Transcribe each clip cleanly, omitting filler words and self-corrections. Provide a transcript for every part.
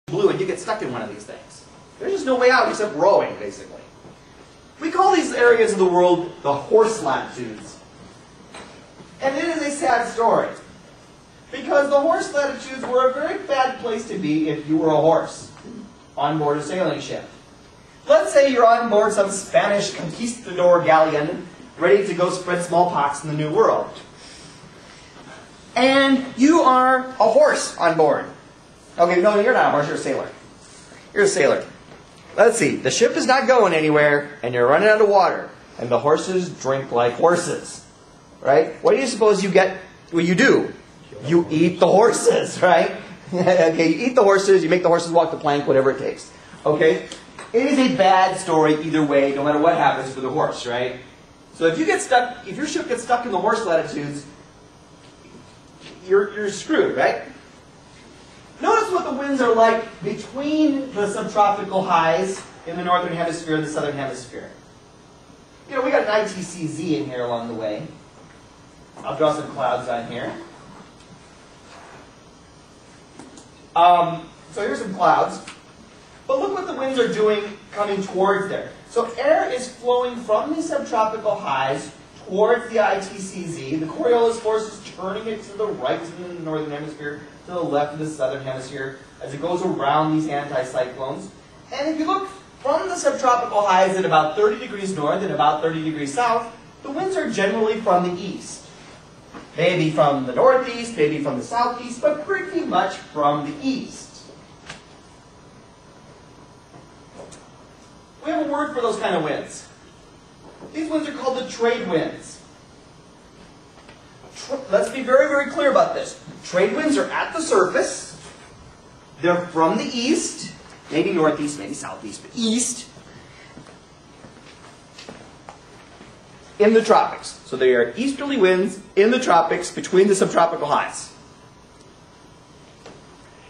blue and you get stuck in one of these things. There's just no way out except rowing, basically. We call these areas of the world the horse latitudes. And it is a sad story. Because the horse latitudes were a very bad place to be if you were a horse on board a sailing ship. Let's say you're on board some Spanish conquistador galleon ready to go spread smallpox in the New World. And you are a horse on board. Okay, no, you're not a horse, you're a sailor. You're a sailor. Let's see, the ship is not going anywhere, and you're running out of water, and the horses drink like horses. Right? What do you suppose you get? Well, you do. You eat the horses, right? Okay, you eat the horses, you make the horses walk the plank, whatever it takes. Okay? It is a bad story either way, no matter what happens for the horse, right? So if you get stuck, if your ship gets stuck in the horse latitudes, you're screwed, right? Notice what the winds are like between the subtropical highs in the northern hemisphere and the southern hemisphere. You know, we got an ITCZ in here along the way. I'll draw some clouds on here. So here's some clouds. But look what the winds are doing coming towards there. So air is flowing from the subtropical highs towards the ITCZ. The Coriolis force is turning it to the right in the northern hemisphere, to the left in the southern hemisphere, as it goes around these anticyclones. And if you look from the subtropical highs at about 30 degrees north and about 30 degrees south, the winds are generally from the east. Maybe from the northeast, maybe from the southeast, but pretty much from the east. We have a word for those kind of winds. These winds are called the trade winds. Let's be very, very clear about this. Trade winds are at the surface. They're from the east, maybe northeast, maybe southeast, but east, in the tropics. So they are easterly winds in the tropics between the subtropical highs.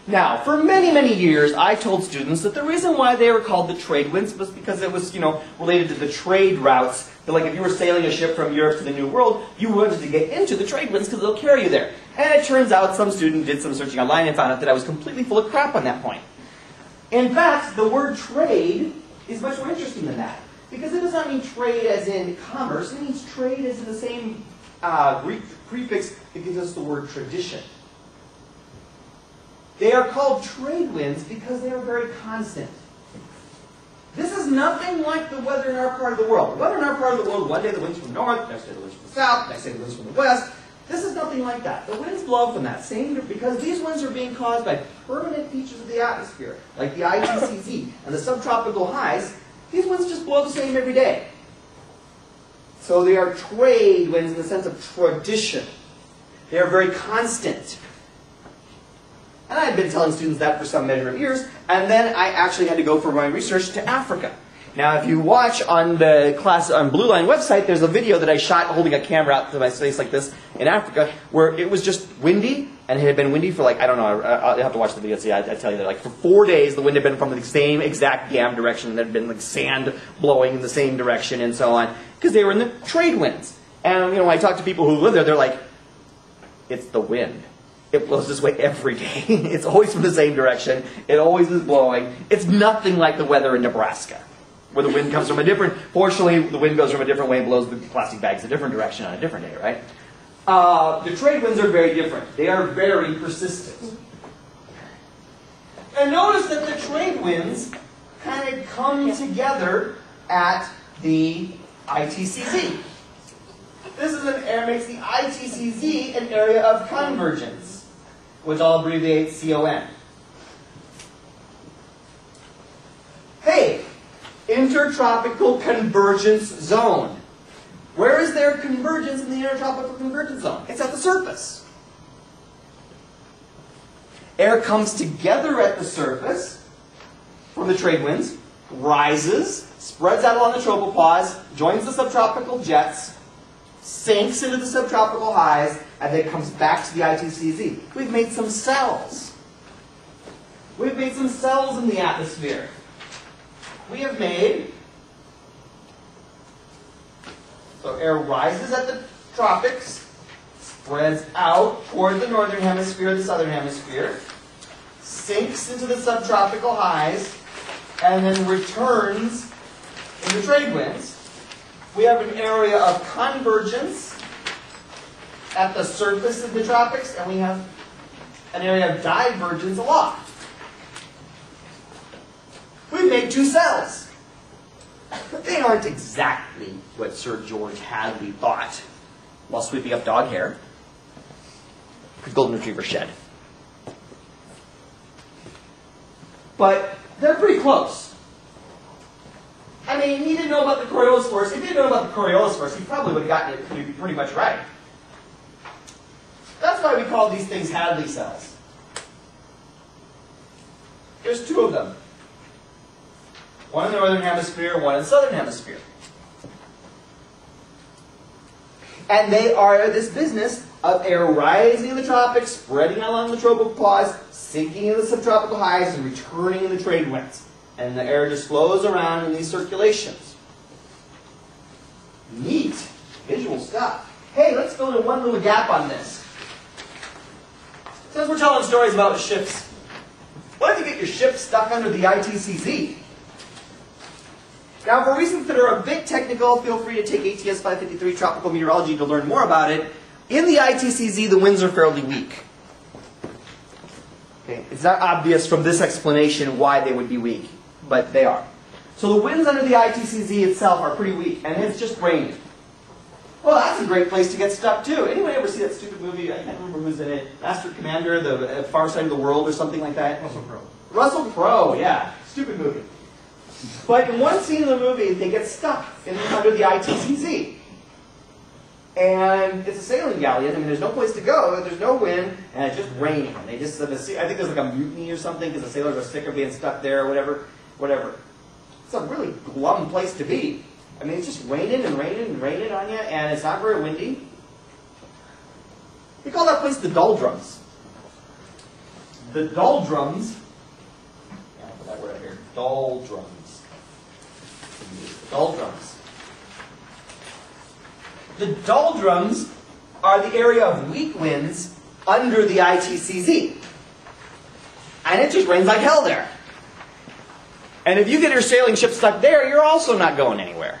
Now, for many, many years, I told students that the reason why they were called the trade winds was because it was, related to the trade routes. That, like, if you were sailing a ship from Europe to the New World, you wanted to get into the trade winds because they'll carry you there. And it turns out some student did some searching online and found out that I was completely full of crap on that point. In fact, the word trade is much more interesting than that. Because it does not mean trade as in commerce, it means trade as in the same Greek prefix that gives us the word tradition. They are called trade winds because they are very constant. This is nothing like the weather in our part of the world. The weather in our part of the world, one day the winds from the north, next day the winds from the south, next day the winds from the west. This is nothing like that. The winds blow from that same, because these winds are being caused by permanent features of the atmosphere, like the ITCZ and the subtropical highs. These winds just blow the same every day. So they are trade winds in the sense of tradition. They are very constant. And I had been telling students that for some measure of years, and then I actually had to go for my research to Africa. Now, if you watch on the class on Blue Line website, there's a video that I shot holding a camera out to my face like this in Africa, where it was just windy, and it had been windy for like, I don't know, I'll have to watch the video to see, I tell you that, like for 4 days the wind had been from the same exact damn direction, there had been like sand blowing in the same direction and so on, because they were in the trade winds. And when I talk to people who live there, they're like, it's the wind. It blows this way every day. It's always from the same direction. It always is blowing. It's nothing like the weather in Nebraska, where the wind comes from a different, fortunately, the wind goes from a different way and blows the plastic bags a different direction on a different day, right? The trade winds are very different. They are very persistent. And notice that the trade winds kind of come together at the ITCZ. This is an area, makes the ITCZ an area of convergence, which I'll abbreviate CON. Hey, intertropical convergence zone. Where is there convergence in the intertropical convergence zone? It's at the surface. Air comes together at the surface from the trade winds, rises, spreads out along the tropopause, joins the subtropical jets, sinks into the subtropical highs, and then comes back to the ITCZ. We've made some cells. We've made some cells in the atmosphere. We have made, so air rises at the tropics, spreads out toward the northern hemisphere, the southern hemisphere, sinks into the subtropical highs, and then returns in the trade winds. We have an area of convergence at the surface of the tropics, and we have an area of divergence aloft. We've made two cells. But they aren't exactly what Sir George Hadley thought while sweeping up dog hair. Golden Retriever shed. But they're pretty close. I mean, he didn't know about the Coriolisforce. If he didn't know about the Coriolisforce, he probably would have gotten it pretty much right. That's why we call these things Hadley cells. There's two of them. One in the northern hemisphere, one in the southern hemisphere. And they are this business of air rising in the tropics, spreading along the tropical pause, sinking in the subtropical highs, and returning in the trade winds. And the air just flows around in these circulations. Neat visual stuff. Hey, let's fill in one little gap on this. Since we're telling stories about ships, what if you get your ship stuck under the ITCZ? Now, for reasons that are a bit technical, feel free to take ATS 553 Tropical Meteorology to learn more about it. In the ITCZ, the winds are fairly weak. Okay. It's not obvious from this explanation why they would be weak, but they are. So the winds under the ITCZ itself are pretty weak, and it's just raining. Well, that's a great place to get stuck, too. Anyone ever see that stupid movie? I can't remember who's in it. Master Commander, The Far Side of the World, or something like that? Russell Crowe. Russell Crowe, yeah. Stupid movie. But in one scene in the movie, they get stuck under the ITCZ. And it's a sailing galleon. I mean, there's no place to go. There's no wind, and it's just raining. And they just, I think there's like a mutiny or something because the sailors are sick of being stuck there or whatever. It's a really glum place to be. I mean, it's just raining and raining and raining on you, and it's not very windy. We call that place the doldrums. The doldrums. Yeah, I'll put that word out here. Doldrums. Doldrums. The doldrums are the area of weak winds under the ITCZ. And it just rains like hell there. And if you get your sailing ship stuck there, you're also not going anywhere.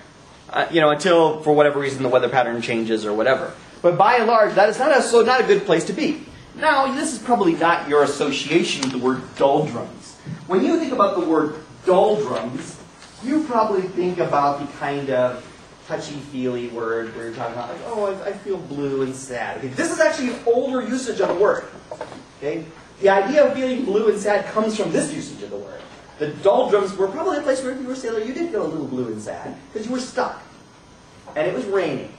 Until, for whatever reason, the weather pattern changes or whatever. But by and large, that is not a good place to be. Now, this is probably not your association with the word doldrums. When you think about the word doldrums, you probably think about the kind of touchy-feely word where you're talking about, like, oh, I feel blue and sad. Okay, this is actually an older usage of the word. Okay? The idea of feeling blue and sad comes from this usage of the word. The doldrums were probably a place where if you were a sailor, you did feel a little blue and sad because you were stuck. And it was raining.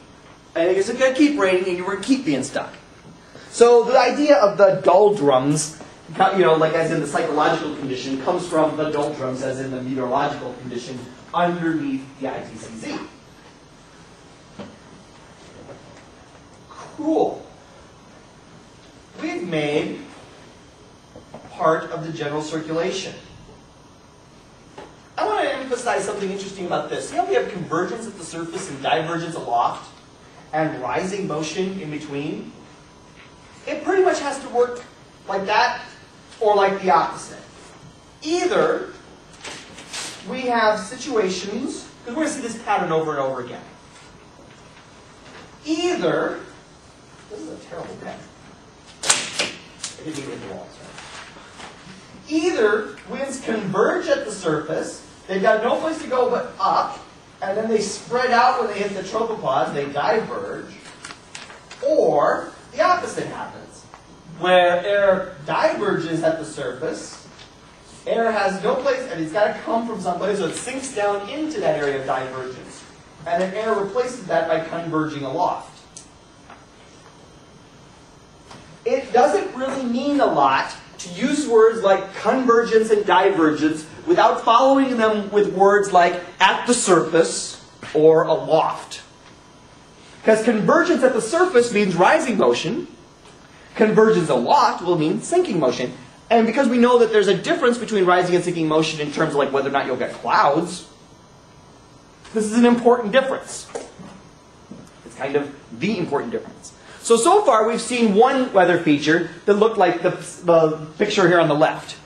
And it was going to keep raining and you were going to keep being stuck. So the idea of the doldrums, like as in the psychological condition, comes from the doldrums as in the meteorological condition underneath the ITCZ. Cool. We've made part of the general circulation. I want to emphasize something interesting about this. See how we have convergence at the surface and divergence aloft and rising motion in between? It pretty much has to work like that or like the opposite. Either we have situations, because we're going to see this pattern over and over again. Either, this is a terrible pen. I didn't get the walls, right? Either winds converge at the surface, they've got no place to go but up, and then they spread out when they hit the tropopause, they diverge, or the opposite happens, where air diverges at the surface, air has no place, and it's got to come from someplace, so it sinks down into that area of divergence, and then air replaces that by converging aloft. It doesn't really mean a lot to use words like convergence and divergence without following them with words like at the surface or aloft. Because convergence at the surface means rising motion. Convergence aloft will mean sinking motion. And because we know that there's a difference between rising and sinking motion in terms of like whether or not you'll get clouds, this is an important difference. It's kind of the important difference. So far we've seen one weather feature that looked like the picture here on the left.